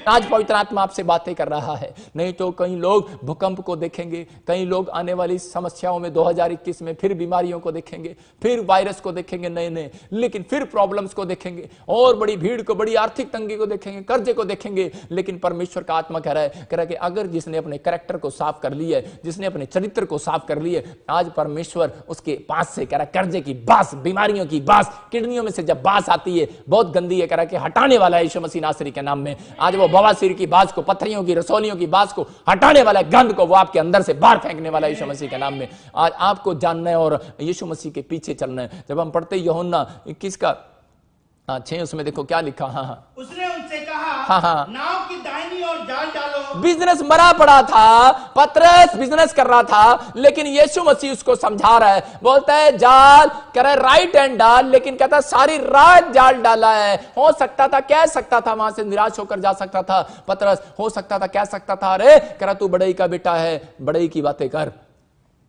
आज पवित्र आत्मा आपसे बातें कर रहा है। नहीं तो कई लोग भूकंप को देखेंगे, कई लोग आने वाली समस्याओं में 2021 में फिर बीमारियों को देखेंगे, फिर वायरस को देखेंगे नए नए, लेकिन फिर प्रॉब्लम्स को देखेंगे और बड़ी भीड़ को, बड़ी आर्थिक तंगी को देखेंगे, कर्जे को देखेंगे। लेकिन परमेश्वर का आत्मा कह रहा है कि अगर जिसने अपने कैरेक्टर को साफ कर लिया है, जिसने अपने चरित्र को साफ कर लिया, आज परमेश्वर उसके पास से कह रहा है कर्जे की बास, बीमारियों की बास, किडनियों में से जब बास आती है बहुत गंदी है, कह रहा है कि हटाने वाला है यीशु मसीह नासरी के नाम में। आज वो बवासीर की बास को, पत्थरियों की, रसौलियों की बास को हटाने वाला है, गंध को वो आपके अंदर से बाहर फेंकने वाला है यीशु मसीह के नाम में। आज आपको जानना है और यीशु मसीह के पीछे चलना है। जब हम पढ़ते यूहन्ना 21 का 6 उसमें देखो क्या लिखा। हाँ, उसने उनसे कहा, नाव की दाहिनी ओर जाल डालो। बिजनेस मरा पड़ा था, पतरस बिजनेस कर रहा था, लेकिन यीशु मसीह उसको समझा रहा है। बोलता है जाल, कह रहा है राइट हैंड डाल, लेकिन कहता है सारी रात जाल डाला है। हो सकता था, कह सकता था, वहां से निराश होकर जा सकता था पतरस, हो सकता था, कह सकता था, अरे कह रहा तू बड़ई का बेटा है, बड़ई की बातें कर।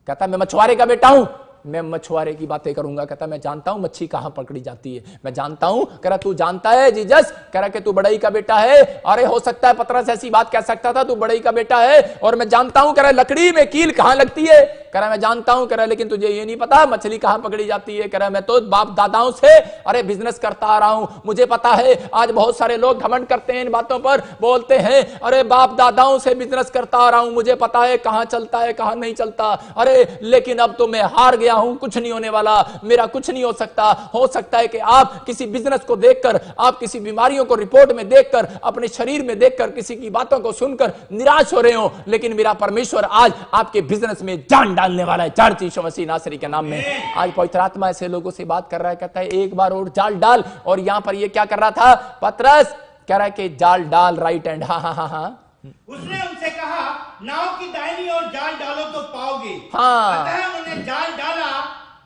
कहता मैं मछुआरे का बेटा हूं, मैं मछुआरे की बातें करूंगा। कहता मैं जानता हूं मच्छी कहां पकड़ी जाती है, मैं जानता हूं। कह रहा तू जानता है जीसस, कह रहा कि तू बड़ई का बेटा है। अरे हो सकता है पतरस ऐसी बात कह सकता था, तू बड़ई का बेटा है और मैं जानता हूं। कह रहा लकड़ी में कील कहां लगती है, कह रहा मैं जानता हूं। कह रहा लेकिन तुझे ये नहीं पता मछली कहां पकड़ी जाती है। कह रहा मैं तो बाप दादाओं से अरे बिजनेस करता आ रहा हूं, मुझे पता है। आज बहुत सारे लोग घमंड करते हैं इन बातों पर, बोलते हैं अरे बाप दादाओं से बिजनेस करता आ रहा हूं, मुझे पता है कहां चलता है कहां नहीं चलता। अरे लेकिन अब तो मैं हार गया हूं, कुछ नहीं होने वाला, मेरा कुछ नहीं हो सकता। हो सकता है कि आप किसी बिजनेस को देखकर, आप किसी बीमारियों को रिपोर्ट में देखकर, अपने शरीर में देखकर, किसी की बातों को सुनकर निराश हो रहे हो, लेकिन मेरा परमेश्वर आज आपके बिजनेस में जान डालने वाला है। चर्च यीशु मसीह नासरी के नाम में। आज पवित्र आत्मा ऐसे लोगों से बात कर रहा है, कहता है एक बार और जाल डाल। और यहां पर ये क्या कर रहा था पतरस, कह रहा है कि जाल डाल राइट हैंड। हाँ उसने उनसे कहा नाव की दाहिनी ओर जाल डालो तो पाओगे। हाँ, अतः उन्होंने जाल डाला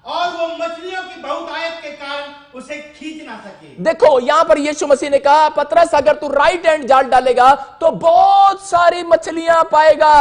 और वो मछलियों की बहुतायत के कारण उसे खींच ना सके। देखो यहां पर यीशु मसीह ने कहा पतरस अगर तू राइट हैंड जाल डालेगा तो बहुत सारी मछलियां पाएगा,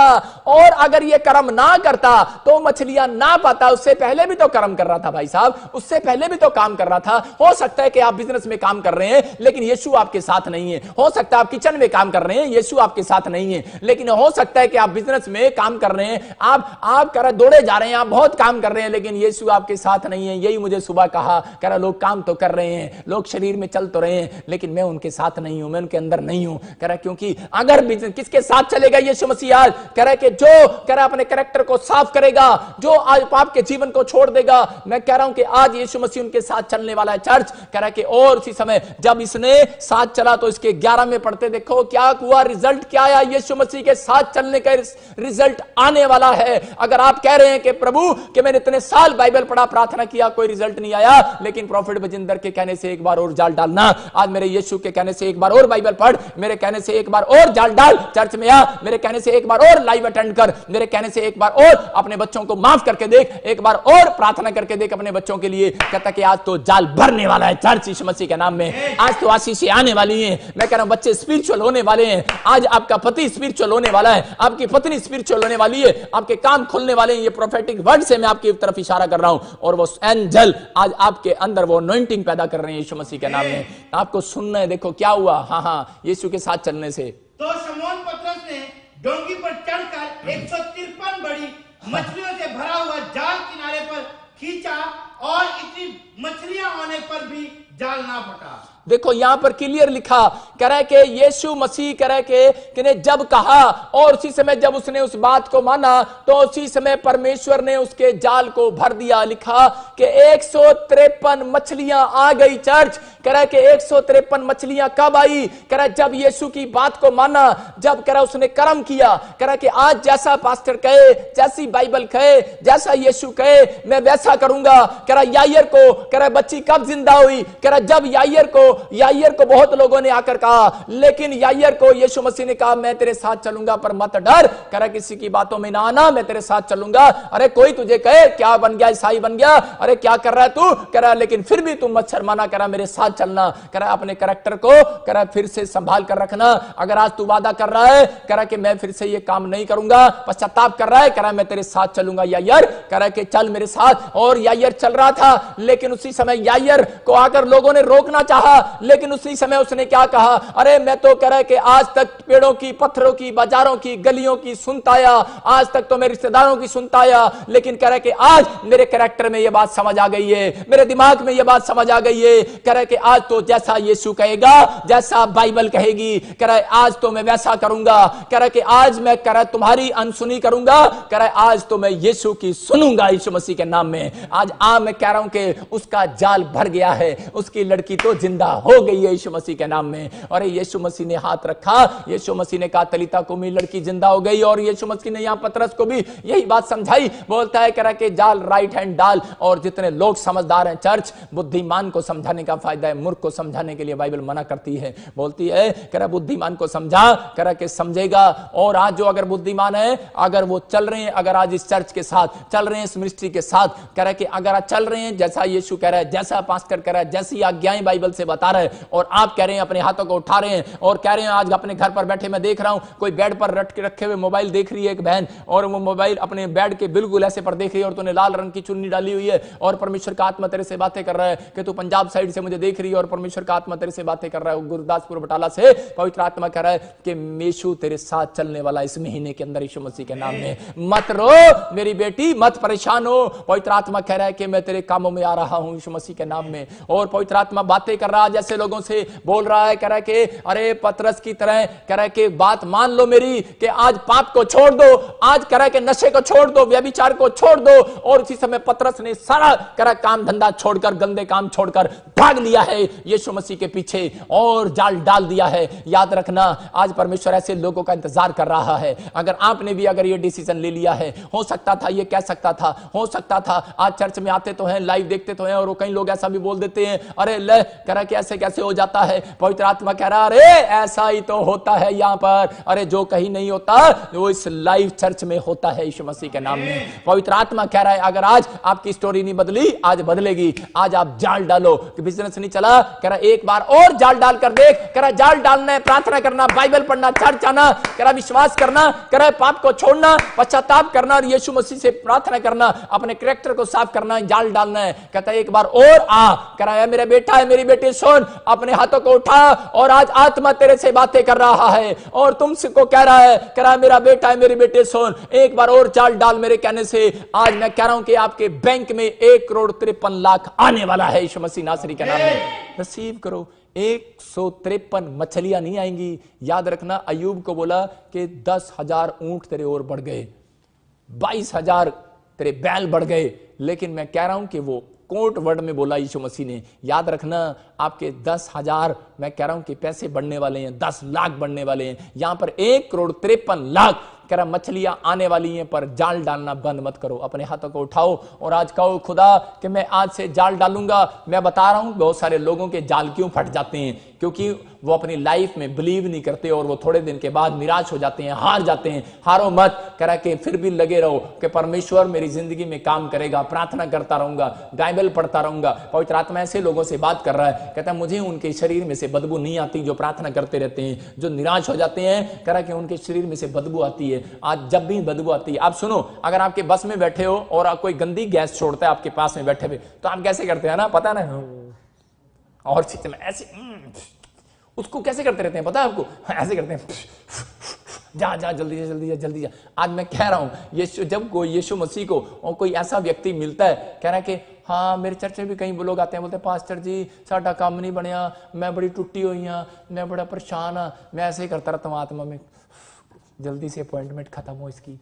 और अगर ये कर्म ना करता तो मछलियां ना पाता। उससे पहले भी तो कर्म कर रहा था भाई साहब, उससे पहले भी तो काम कर रहा था। हो सकता है कि आप बिजनेस में काम कर रहे हैं लेकिन यीशु आपके साथ नहीं है। हो सकता है आप किचन में काम कर रहे हैं, यीशु आपके साथ नहीं है। लेकिन हो सकता है कि आप बिजनेस में काम कर रहे हैं, आप कर दौड़े जा रहे हैं, आप बहुत काम कर रहे हैं, लेकिन यीशु आपके साथ नहीं है। यही मुझे सुबह कहा, कह रहा लोग काम तो कर रहे हैं, लोग शरीर में चल तो रहे हैं, लेकिन मैं उनके साथ नहीं हूं, मैं उनके अंदर नहीं हूं। कह रहा क्योंकि अगर बिजनेस किसके साथ चलेगा यीशु मसीह आज, कह रहा कि जो कह रहा अपने कैरेक्टर को साफ करेगा, जो आज पाप के जीवन को छोड़ देगा, मैं कह रहा हूं कि आज यीशु मसीह उनके साथ चलने वाला है। चर्च कह रहा कि और उसी समय जब इसने साथ चला तो इसके 11 में पढ़ते देखो क्या हुआ, रिजल्ट क्या आया। यीशु मसीह के साथ चलने का रिजल्ट आने वाला है। अगर आप कह रहे हैं कि प्रभु कि मैंने इतने साल बाइबल पढ़ा, प्रार्थना किया, कोई रिजल्ट नहीं आया, लेकिन प्रॉफिट बजिंदर के कहने से एक बार और जाल डालना, आज मेरे यीशु के कहने से एक बार और बाइबल पढ़, मेरे कहने से एक बार और जाल डाल, चर्च में आ, मेरे कहने से एक बार और लाइव अटेंड कर, मेरे कहने से एक बार और अपने बच्चों को माफ करके देख, एक बार और प्रार्थना करके देख अपने बच्चों के लिए। कहता कि आज तो जाल भरने वाला है चर्च यीशु मसीह के नाम में। आज तो आशीषें आने वाली हैं। मैं कह रहा हूं बच्चे स्पिरिचुअल होने वाले हैं, आज आपका पति स्पिरिचुअल होने वाला है, आपकी पत्नी स्पिरिचुअल होने वाली है, आपके काम खुलने वाले हैं। ये प्रोफेटिक वर्ड से मैं आपकी तरफ इशारा कर रहा हूं, और वो एंजल आज आपके अंदर वो अनॉइंटिंग पैदा कर रहे हैं यीशु मसीह के नाम में। आपको सुनना है, देखो क्या हुआ। हाँ यीशु के साथ चलने से तो शमौन पतरस ने डोंगी पर चढ़कर 153 बड़ी मछलियों से भरा हुआ जाल किनारे पर खींचा, और इतनी मछलियां होने पर भी जाल ना फटा। देखो यहां पर क्लियर लिखा, कह रहा है कि यीशु मसीह कह रहा है कि ने जब कहा और उसी समय जब उसने उस बात को माना तो उसी समय परमेश्वर ने उसके जाल को भर दिया। लिखा कि 153 मछलियां आ गई। चर्च कह रहा है कि 153 मछलियां कब आई, कह रहा है जब यीशु की बात को माना, जब कह रहा उसने कर्म किया। कह रहा है कि आज जैसा पास्टर कहे, जैसी बाइबल कहे, जैसा यीशु कहे, मैं वैसा करूंगा। कह रहा याईर को, कह रहा बच्ची कब जिंदा हुई, कह रहा जब याईर को बहुत लोगों ने आकर कहा, लेकिन याईर को यीशु मसीह ने कहा मैं तेरे साथ चलूंगा पर मत डर। कह रहा किसी की बातों में ना आना, मैं तेरे साथ चलूंगा। अरे कोई तुझे कहे क्या बन गया, ईसाई बन गया, अरे क्या कर रहा है तू, कह रहा लेकिन फिर भी तुम मत शर्माना, कह रहा मेरे साथ चलना। कह रहा अपने कैरेक्टर को कह रहा फिर से संभाल कर रखना। अगर आज तू वादा कर रहा है, कह रहा कि मैं फिर से ये काम नहीं करूंगा, पश्चाताप कर रहा है, कह रहा मैं तेरे साथ चलूंगा याईर। कह रहा कि चल मेरे साथ। और याईर चल रहा था, लेकिन उसी समय याईर को आकर लोगों ने रोकना चाहा। लेकिन उसी समय उसने क्या कहा, अरे मैं तो कह रहा है कि आज तक पेड़ों की, पत्थरों की, बाजारों की, गलियों की सुनता आया, आज तक तो मेरे रिश्तेदारों की सुनता आया, लेकिन कह रहा है कि आज मेरे कैरेक्टर में यह बात समझ आ गई है, मेरे दिमाग में यह बात समझ आ गई है। कह रहा है कि आज तो जैसा यीशु कहेगा, जैसा बाइबल कहेगी, कह रहा है आज तो मैं वैसा करूंगा। कह रहा है कि आज मैं कह रहा है तुम्हारी अनसुनी करूंगा, कह रहा है आज तो मैं यीशु की सुनूंगा यीशु मसीह के नाम में। आज मैं कह रहा हूं कि उसका जाल भर गया है, उसकी लड़की तो जिंदा हो गई है यीशु मसीह के नाम में। और यीशु मसीह ने हाथ रखा, यीशु मसीह ने कहा तलीता कुमी, लड़की जिंदा हो गई। और यीशु मसीह ने यहां पतरस को भी यही बात समझाई, बोलता है कह रहा कि जाल राइट हैंड डाल। और जितने लोग समझदार हैं, चर्च बुद्धिमान को समझाने का फायदा है, मूर्ख को समझाने के लिए बाइबल मना करती है, बोलती है कह रहा बुद्धिमान को समझा, कह रहा कि समझेगा। और आज जो अगर बुद्धिमान है, अगर वो चल रहे हैं, अगर आज इस चर्च के साथ चल रहे हैं, इस मिनिस्ट्री के साथ, कह रहा कि अगर आज चल रहे हैं जैसा यीशु कह रहा है, जैसा पास्टर कह रहा है, जैसी आज्ञाएं बाइबल से बता रहे हैं, और आप कह रहे हैं अपने हाथों को उठा रहे हैं और कह रहे हैं आज अपने घर पर बैठे मैं देख रहा हूं कोई बेड पर रट के रखे हुए मोबाइल देख रही है एक बहन, और वो मोबाइल अपने बेड के बिल्कुल ऐसे पर देख रही है, और तूने लाल रंग की चुन्नी डाली हुई है, और परमेश्वर का आत्मा तेरे से बातें कर रहा है कि तू पंजाब साइड से मुझे देख रही है, और परमेश्वर का आत्मा तेरे से बातें कर रहा है गुरदासपुर बटाला से। पवित्र आत्मा कह रहा है कि यीशु तेरे साथ चलने वाला इस महीने के अंदर यीशु मसीह के नाम में। मत रो मेरी बेटी, मत परेशान हो। पवित्र आत्मा कह रहा है कि मैं तेरे कामों में आ रहा हूं यीशु मसीह के नाम में। और पवित्र आत्मा बातें कर रहा है, जैसे लोगों से बोल रहा है, कह रहा है कि अरे पतरस की तरह, कह रहा है कि बात मान लो मेरी कि आज पाप को छोड़ दो, आज कह रहा है कि नशे को छोड़ दो, व्यभिचार को छोड़ दो। और उसी समय पतरस ने सारा कह रहा काम धंधा छोड़कर, गंदे काम छोड़कर भाग लिया है यीशु मसीह के पीछे और जाल डाल दिया है। याद रखना आज परमेश्वर ऐसे लोगों का इंतजार कर रहा है। अगर आपने भी अगर ये डिसीजन ले लिया है, हो सकता था ये कह सकता था, हो सकता था आज चर्च में आते तो हैं, लाइव देखते तो हैं, और कई लोग ऐसा भी बोल देते हैं, अरे ले कह रहा कि ऐसे कैसे हो जाता है। पवित्र आत्मा कह रहा अरे ऐसा ही तो होता है यहां पर, अरे जो कहीं नहीं होता वो इस लाइव चर्च में होता है यीशु मसीह के नाम में। पवित्र आत्मा कह रहा है अगर आज आपकी स्टोरी नहीं बदली, आज बदलेगी। आज आप जाल डालो कि बिजनेस नहीं चला, कह रहा एक बार और जाल डाल कर देख, कह रहा जाल डालना है, प्रार्थना करना, बाइबल पढ़ना, चर्च आना, कह रहा विश्वास करना, कह रहा पाप को छोड़ना, पश्चाताप करना और यीशु मसीह से प्रार्थना करना, अपने कैरेक्टर को साफ करना है, जाल डालना है। कहता है एक बार और आ, कह रहा है मेरा बेटा है, मेरी बेटी सुन, अपने हाथों को उठा, और आज आत्मा तेरे से बातें कर रहा है और तुमसे को कह रहा है, कह रहा है मेरा बेटा है, मेरी बेटी सुन, एक बार और जाल डाल मेरे कहने से। आज मैं कह रहा हूं कि आपके बैंक में 1,53,00,000 आने वाला है यीशु मसीह नासरी के नाम में। रिसीव करो। 153 मछलियां नहीं आएंगी। याद रखना अय्यूब को बोला कि 10,000 ऊंट तेरे और बढ़ गए, 22,000 तेरे बैल बढ़ गए, लेकिन मैं कह रहा हूं कि वो कोर्ट वर्ड में बोला यीशु मसीह ने। याद रखना आपके 10,000 मैं कह रहा हूं कि पैसे बढ़ने वाले हैं, 10 लाख बढ़ने वाले हैं। यहां पर 1,53,00,000 कह रहा मछलियां आने वाली हैं, पर जाल डालना बंद मत करो। अपने हाथों को उठाओ और आज कहो खुदा कि मैं आज से जाल डालूंगा। मैं बता रहा हूं बहुत सारे लोगों के जाल क्यों फट जाते हैं, क्योंकि वो अपनी लाइफ में बिलीव नहीं करते और वो थोड़े दिन के बाद निराश हो जाते हैं, हार जाते हैं। हारो मत, कह रहा कि फिर भी लगे रहो कि परमेश्वर मेरी जिंदगी में काम करेगा, प्रार्थना करता रहूंगा, बाइबल पढ़ता रहूंगा। पवित्र आत्मा ऐसे लोगों से बात कर रहा है, कहता है मुझे उनके शरीर में से बदबू नहीं आती जो प्रार्थना करते रहते हैं, जो निराश हो जाते हैं, कह रहा कि उनके शरीर में से बदबू आती है। आज जब भी बदबू आती है, आप सुनो, अगर आपके बस में बैठे हो और आप कोई गंदी गैस छोड़ता है आपके पास में बैठे हुए, तो आप कैसे करते हैं ना, पता ना, और चीज में ऐसे उसको कैसे करते रहते हैं पता है आपको, ऐसे करते हैं, जा जा जल्दी जा जल्दी जा जल्दी जा। आज मैं कह रहा हूं यीशु, जब कोई यीशु मसीह को और कोई ऐसा व्यक्ति मिलता है, कह रहा है कि हाँ मेरे चर्च में भी कई लोग आते हैं, बोलते हैं पास्टर जी साडा काम नहीं बनया, मैं बड़ी टुट्टी हुई हाँ, मैं बड़ा परेशान हाँ। मैं ऐसे ही करता रहता हूँ आत्मा में, जल्दी से अपॉइंटमेंट खत्म हो इसकी,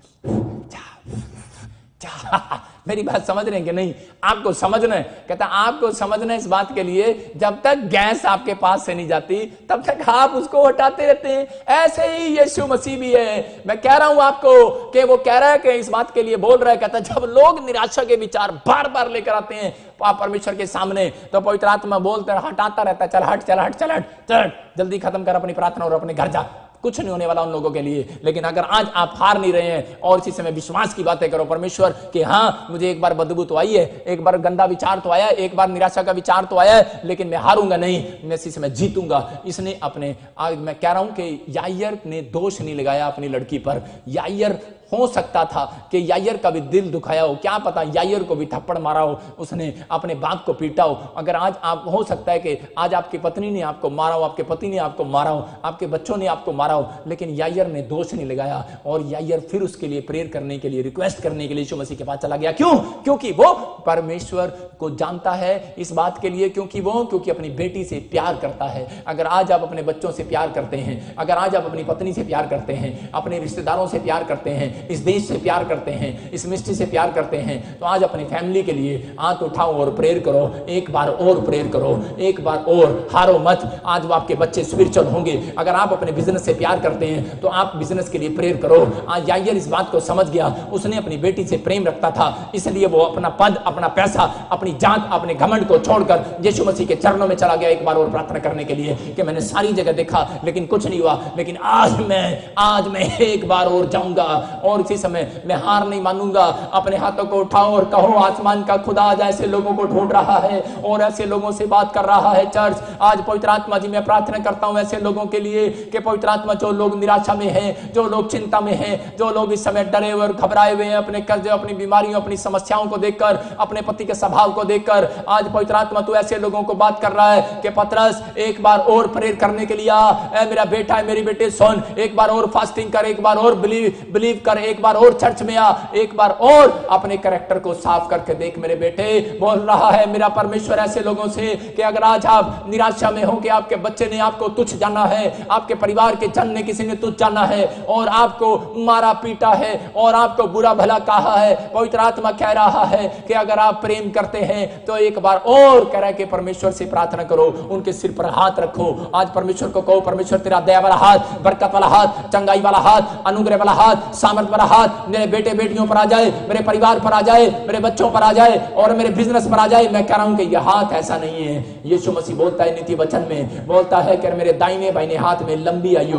मेरी बात समझ रहे हैं कि नहीं? आपको समझना है, कहता आपको समझना है इस बात के लिए, जब तक गैस आपके पास से नहीं जाती तब तक आप उसको हटाते रहते हैं। ऐसे ही यीशु मसीह भी है। मैं कह रहा हूं आपको कि वो कह रहा है कि इस बात के लिए बोल रहा है, कहता जब लोग निराशा के विचार बार बार लेकर आते हैं परमेश्वर के सामने, तो पवित्र आत्मा बोलते हटाता रहता है, चल हट चल हट चल हट चल, जल्दी खत्म कर अपनी प्रार्थना और अपने घर जा, कुछ नहीं होने वाला उन लोगों के लिए। लेकिन अगर आज आप हार नहीं रहे हैं और इसी समय विश्वास की बातें करो परमेश्वर कि हाँ मुझे एक बार बदबू तो आई है, एक बार गंदा विचार तो आया, एक बार निराशा का विचार तो आया, लेकिन मैं हारूंगा नहीं, मैं इसी समय जीतूंगा। इसने अपने, आज मैं कह रहा हूं कि यायर ने दोष नहीं लगाया अपनी लड़की पर, यायर हो सकता था कि यायर का भी दिल दुखाया हो, क्या पता यायर को भी थप्पड़ मारा हो, उसने अपने बाप को पीटा हो। अगर आज आप, हो सकता है कि आज आपकी पत्नी ने आपको मारा हो, आपके पति ने आपको मारा हो, आपके बच्चों ने आपको मारा हो, लेकिन यायर ने दोष नहीं लगाया और यायर फिर उसके लिए प्रेयर करने के लिए, रिक्वेस्ट करने के लिए यीशु मसीह के पास चला गया। क्यों? क्योंकि वो परमेश्वर को जानता है इस बात के लिए, क्योंकि अपनी बेटी से प्यार करता है। अगर आज आप अपने बच्चों से प्यार करते हैं, अगर आज आप अपनी पत्नी से प्यार करते हैं, अपने रिश्तेदारों से प्यार करते हैं, इस देश से प्यार करते हैं, इस मिनिस्ट्री से प्यार करते हैं, तो आज अपनी फैमिली के लिए हाथ उठाओ और प्रेयर करो, एक बार और प्रेयर करो, एक बार और, हारो मत। आज वो आपके बच्चे स्पिरिचुअल होंगे। अगर आप अपने बिजनेस से प्यार करते हैं तो आप बिजनेस के लिए प्रेयर करो। आज यायर इस बात को समझ गया, उसने अपनी बेटी से प्रेम रखता था, इसलिए वो अपना पद, अपना पैसा, अपनी जात, अपने घमंड को छोड़कर यीशु मसीह के चरणों में चला गया एक बार और प्रार्थना करने के लिए कि मैंने सारी जगह देखा लेकिन कुछ नहीं हुआ, लेकिन आज मैं एक बार और जाऊंगा और इसी समय मैं हार नहीं मानूंगा। अपने हाथों को उठाओ और कहो, आसमान का खुदा आज ऐसे लोगों को ढूंढ रहा है और ऐसे लोगों से बात कर रहा है। चर्च, आज पवित्र आत्मा जी मैं प्रार्थना करता हूं ऐसे लोगों के लिए कि पवित्र आत्मा, जो लोग निराशा में हैं, जो लोग चिंता में हैं, जो लोग इस समय डरे हुए और घबराए हुए हैं अपने कर्जे, अपनी बीमारियों, अपनी समस्याओं को देखकर, अपने पति के स्वभाव को देखकर, आज पवित्र आत्मा तू ऐसे लोगों को बात कर रहा है कि पतरस एक बार और प्रेयर करने के लिए आ, मेरा बेटा है, मेरी बेटी सुन, एक बार और फास्टिंग कर, एक बार और बिलीव कर, एक बार और चर्च में आ, एक बार और अपने कैरेक्टर को साफ करके देख। मेरे बेटे, बोल रहा है मेरा परमेश्वर ऐसे लोगों से कि अगर आज आप निराशा में हो कि आपके बच्चे ने आपको तुच्छ जाना है, आपके परिवार के जन ने किसी ने तुच्छ जाना है और आपको मारा पीटा है और आपको बुरा भला कहा है, पवित्र आत्मा कह रहा है कि अगर आप प्रेम करते हैं तो एक बार और कह रहा है कि परमेश्वर से प्रार्थना करो, उनके सिर पर हाथ रखो। आज परमेश्वर को कहो, परमेश्वर तेरा दया वाला हाथ, बरकत वाला हाथ, चंगाई वाला हाथ, अनुग्रह वाला हाथ, सामर्थ वाला हाथ मेरे बेटे बेटियों पर आ जाए, मेरे परिवार पर आ जाए, मेरे बच्चों पर आ जाए और मेरे बिजनेस पर आ जाए। मैं कह रहा हूं कि यह हाथ ऐसा नहीं है। यीशु मसीह बोलता है नीति वचन में, बोलता है कि मेरे दाहिने बाहिने हाथ में लंबी आयु,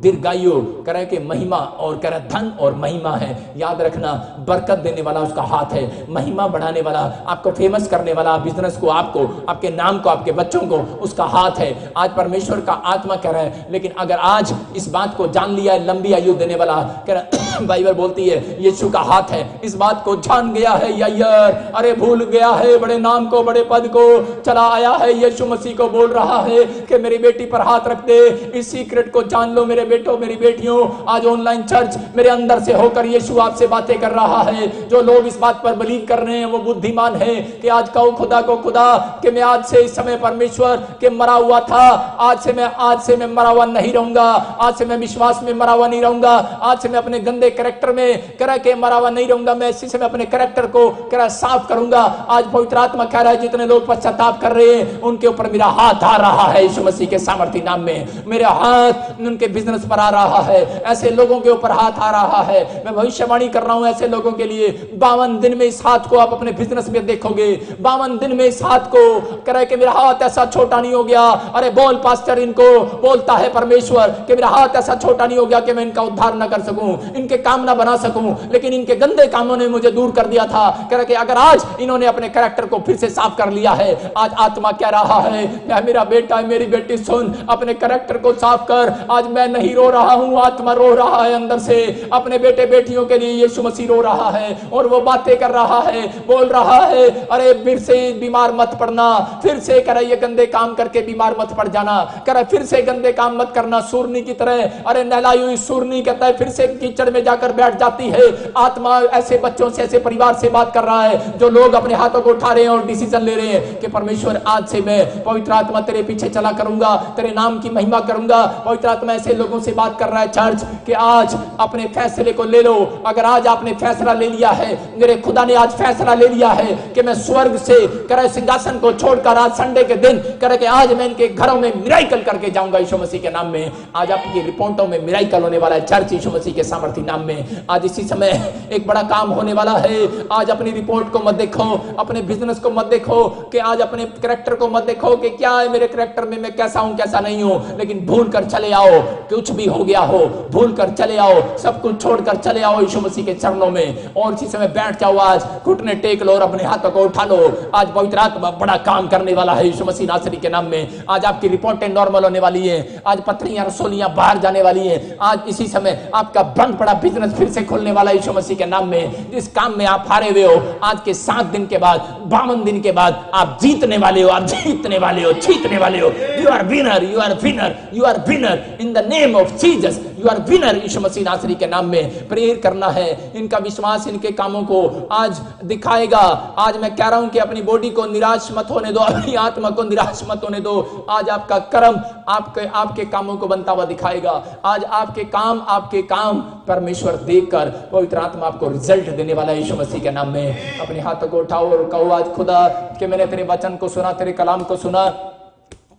दीर्घायु, करे के महिमा और करे धन और महिमा है। याद रखना, बरकत देने वाला उसका हाथ है, महिमा बढ़ाने वाला, आपको फेमस करने वाला, बिजनेस को, आपको, आपके नाम को, आपके बच्चों को, उसका हाथ है। आज परमेश्वर का आत्मा कह रहा है, लेकिन अगर आज इस बात को जान लिया है, लंबी आयु देने वाला कह रहा, बाइबल बोलती है यीशु का हाथ है, इस बात को जान गया है यायर, अरे भूल गया है बड़े नाम को, बड़े पद को, चला आया है यीशु मसीह को बोल रहा है कि मेरी बेटी पर हाथ रख दे। इस सीक्रेट को जान लो मेरे बेटों, मेरी बेटियों। आज ऑनलाइन चर्च मेरे अंदर से होकर यीशु आपसे बातें कर रहा है। जो लोग इस बात पर बिलीव कर रहे हैं वो बुद्धिमान है कि आज कहो खुदा को, खुदा कि मैं आज से इस समय परमेश्वर के मरा हुआ था, आज से मैं मरा हुआ नहीं रहूंगा, आज से मैं विश्वास में मरा हुआ नहीं रहूंगा, आज से मैं अपने गंदे कैरेक्टर में करा के मरा हुआ नहीं रहूंगा, मैं इसी समय अपने कैरेक्टर को करा साफ करूंगा। आज पवित्र आत्मा कह रहा है जितने लोग पश्चाताप कर रहे हैं उनके ऊपर मेरा हाथ आ रहा है यीशु मसीह के सामर्थी नाम में। मेरा हाथ उनके बिजनेस पर आ रहा है, ऐसे लोगों के ऊपर हाथ आ रहा है। मैं भविष्यवाणी कर रहा हूं ऐसे लोगों के लिए, 52 दिन में इस हाथ को आप अपने बिजनेस में देखोगे। 52 दिन में इस हाथ को करे कि मेरा हाथ ऐसा छोटा नहीं हो गया। अरे बोल पास्टर, इनको बोलता है परमेश्वर कि मेरा हाथ ऐसा छोटा नहीं हो गया कि मैं इनका उद्धार ना कर सकूं, इनके काम ना बना सकूं, लेकिन इनके गंदे कामों ने मुझे दूर कर दिया था। कह रहा कि अगर आज इन्होंने अपने कैरेक्टर को फिर से साफ कर लिया है, आज आत्मा कह रहा है मेरा बेटा है, मेरी बेटी सुन, अपने कैरेक्टर को साफ कर। आज मैं नहीं रो रहा हूं, आत्मा रो रहा है अंदर से, अपने बेटे बेटियों के लिए यीशु मसीह रो रहा है और वो बातें कर रहा है, बोल रहा है अरे फिर से बीमार मत पड़ना, फिर से कह रहा ये गंदे काम करके बीमार मत पड़ जाना, कह रहा फिर से गंदे काम मत करना सूरनी की तरह। अरे नहलाई हुई सूरनी कहता है फिर से कीचड़ में जाकर बैठ जाती है। आत्मा ऐसे बच्चों से, ऐसे परिवार से बात कर रहा है जो लोग अपने हाथों को उठा रहे हैं और डिसीजन ले रहे हैं कि परमेश्वर आज से मैं पवित्र आत्मा तेरे पीछे चला करूंगा, तेरे नाम की महिमा करूंगा। पवित्र आत्मा ऐसे लोगों से बात कर रहा है चर्च कि आज अपने फैसले को ले लो। अगर आज आपने फैसला ले लिया है, मेरे खुदा ने आज फैसला ले लिया है कि मैं स्वर्ग से करे सिंहासन को छोड़कर आज संडे के दिन करे कि आज मैं इनके घरों में मिराइकल करके जाऊंगा यीशु मसीह के नाम में। आज आपकी रिपोर्टों में मिराइकल होने वाला है चर्च यीशु मसीह के सामर्थी नाम में। आज इसी समय एक बड़ा काम होने वाला है। आज अपनी रिपोर्ट को मत देखो, अपने बिजनेस को मत देखो, कि आज अपने कैरेक्टर को मत देखो कि क्या है मेरे कैरेक्टर में, मैं कैसा हूं कैसा नहीं हूं, लेकिन भूल कर चले आओ। कुछ भी हो गया हो भूल कर चले आओ, सब कुछ छोड़कर चले आओ यीशु मसीह के चरणों में और इसी समय बैठ जाओ। आज घुटने टेक लो और अपने हाथों को उठा लो। आज पवित्र आत्मा बड़ा काम करने वाला है यीशु मसीह नासरी के नाम में। आज आपकी रिपोर्टें नॉर्मल होने वाली है, आज पथरियां रसोलियां बाहर जाने वाली है। आज इसी समय आपका बंद पड़ा बिजनेस फिर से खुलने वाला यीशु मसीह के नाम में। जिस काम में आप हारे हुए हो, आज के 7 दिन के बाद, 52 दिन के बाद आप जीतने वाले हो, आप जीतने वाले हो, जीतने वाले हो। You are winner, you are winner, you are winner in the name of Jesus, you are winner. यीशु मसीह नासरी के नाम में प्रेयर करना है। इनका विश्वास इनके कामों को आज दिखाएगा। आज मैं कह रहा हूं कि अपनी बॉडी को निराश मत होने दो, अपनी आत्मा को निराश मत होने दो। आज आपका कर्म आपके कामों को बनता हुआ दिखाएगा। आज आपके काम परमेश्वर देखकर पवित्र आत्मा आपको रिजल्ट देने वाला है यीशु मसीह के नाम में। अपने हाथों को उठाओ और कहो, आज खुदा कि मैंने तेरे वचन को सुना, तेरे कलाम को सुना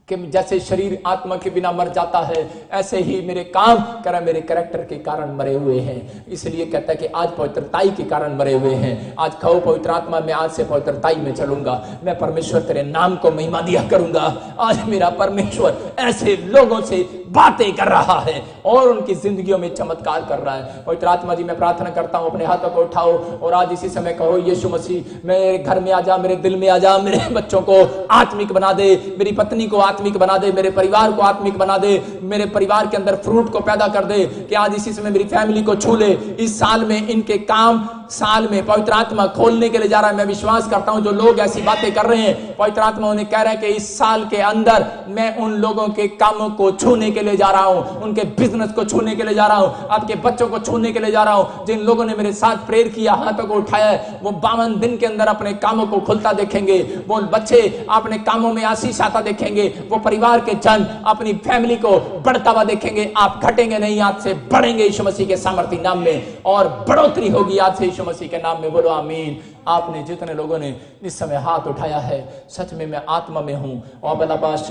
कि जैसे शरीर आत्मा के बिना मर जाता है, ऐसे ही मेरे काम कर मेरे कैरेक्टर के कारण मरे हुए हैं। इसलिए कहता है कि आज पवित्रताई के कारण मरे हुए हैं। आज कहो पवित्र आत्मा, मैं आज से पवित्रताई में चलूंगा, मैं परमेश्वर तेरे नाम को महिमा दिया करूंगा। आज मेरा परमेश्वर ऐसे लोगों से बातें कर रहा है और उनकी जिंदगियों में चमत्कार कर रहा है। पवित्र आत्मा जी, मैं प्रार्थना करता हूं, अपने हाथों को उठाओ और आज इसी समय कहो, यीशु मसीह मेरे घर में आ जा, मेरे दिल में आ जा, मेरे बच्चों को आत्मिक बना दे, मेरी पत्नी को आत्मिक बना दे, मेरे परिवार को आत्मिक बना दे, मेरे परिवार के अंदर फ्रूट को पैदा कर दे। कि आज इसी समय मेरी फैमिली को छू ले। इस साल में इनके काम साल में पवित्र आत्मा खोलने के लिए जा रहा है। मैं विश्वास करता हूं जो लोग ऐसी बातें कर रहे हैं, पवित्र आत्मा उन्हें कह रहा है कि इस साल के अंदर मैं उन लोगों के कामों को छूने के लिए जा रहा हूं, उनके बिजनेस को छूने के लिए जा रहा हूं, आपके बच्चों को छूने के लिए जा रहा हूं। जिन लोगों ने मेरे साथ प्रेयर किया, हाथों को उठाया है, वो 52 दिन के अंदर अपने कामों को खुलता देखेंगे। वो बच्चे अपने कामों में आशीष आता देखेंगे। वो परिवार के जन अपनी फैमिली को बढ़ता हुआ देखेंगे। आप घटेंगे नहीं, आज से बढ़ेंगे यीशु मसीह के सामर्थ्य नाम में, और बढ़ोतरी होगी आज से यीशु मसीह के नाम में। बोलो आमीन। आपने जितने लोगों ने इस समय हाथ उठाया है, सच में मैं आत्मा में हूं। और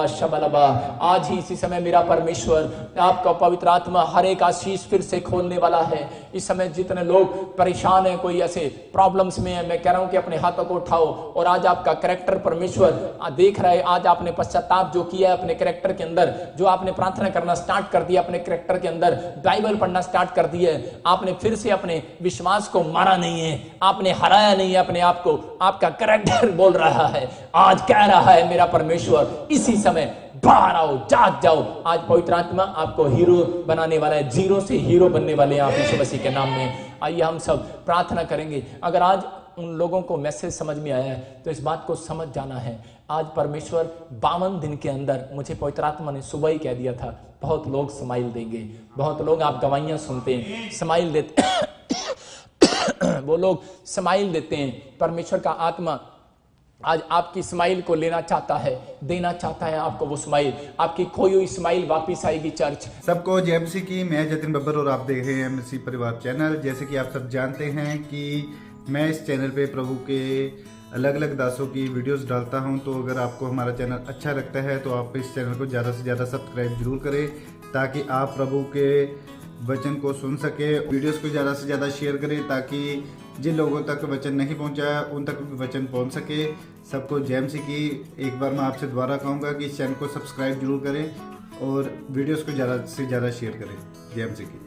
शबलबा आज ही इसी समय मेरा परमेश्वर आपका पवित्र आत्मा हर एक आशीष फिर से खोलने वाला है। इस समय जितने लोग परेशान हैं, कोई ऐसे प्रॉब्लम्स में है, मैं कह रहा हूं कि अपने हाथों को उठाओ और आज आपका कैरेक्टर परमेश्वर देख रहा है। आज आपने पश्चाताप जो किया है अपने कैरेक्टर के अंदर, जो आपने प्रार्थना करना स्टार्ट कर दिया अपने कैरेक्टर के अंदर, बाइबल पढ़ना स्टार्ट कर दिया है, आपने फिर से अपने विश्वास को मारा नहीं है, आपने हराया नहीं है अपने आप को। आपका कैरेक्टर बोल रहा है, आज कह रहा है मेरा परमेश्वर इसी समय बाहर आओ, जाग जाओ। आज पवित्र आत्मा आपको हीरो बनाने वाला है, जीरो से हीरो बनने वाले हैं आप यीशु मसीह के नाम में। आइए हम सब प्रार्थना करेंगे। अगर आज उन लोगों को मैसेज समझ में आया है तो इस बात को समझ जाना है, आज परमेश्वर 52 दिन के अंदर, मुझे पवित्र आत्मा ने सुबह ही कह दिया था, बहुत लोग स्माइल देंगे। बहुत लोग, आप गवाहियां सुनते हैं, स्माइल देते वो लोग स्माइल देते हैं। परमेश्वर का आत्मा आज आपकी स्माइल को लेना चाहता है, देना चाहता है आपको वो स्माइल, आपकी खोई हुई स्माइल वापिस आएगी। चर्च सबको जय मसीह की। मैं जतिन बब्बर और आप देख रहे हैं मसीह परिवार चैनल। जैसे कि आप सब जानते हैं कि मैं इस चैनल पे प्रभु के अलग अलग दासों की वीडियोस डालता हूं, तो अगर आपको हमारा चैनल अच्छा लगता है तो आप इस चैनल को ज़्यादा से ज़्यादा सब्सक्राइब जरूर करें, ताकि आप प्रभु के वचन को सुन सके। वीडियोस को ज़्यादा से ज़्यादा शेयर करें ताकि जिन लोगों तक वचन नहीं पहुंचा उन तक भी वचन पहुंच सके। सबको जय मसीह की। एक बार मैं आपसे दोबारा कहूँगा कि इस चैनल को सब्सक्राइब जरूर करें और वीडियोस को ज़्यादा से ज़्यादा शेयर करें। जय मसीह की।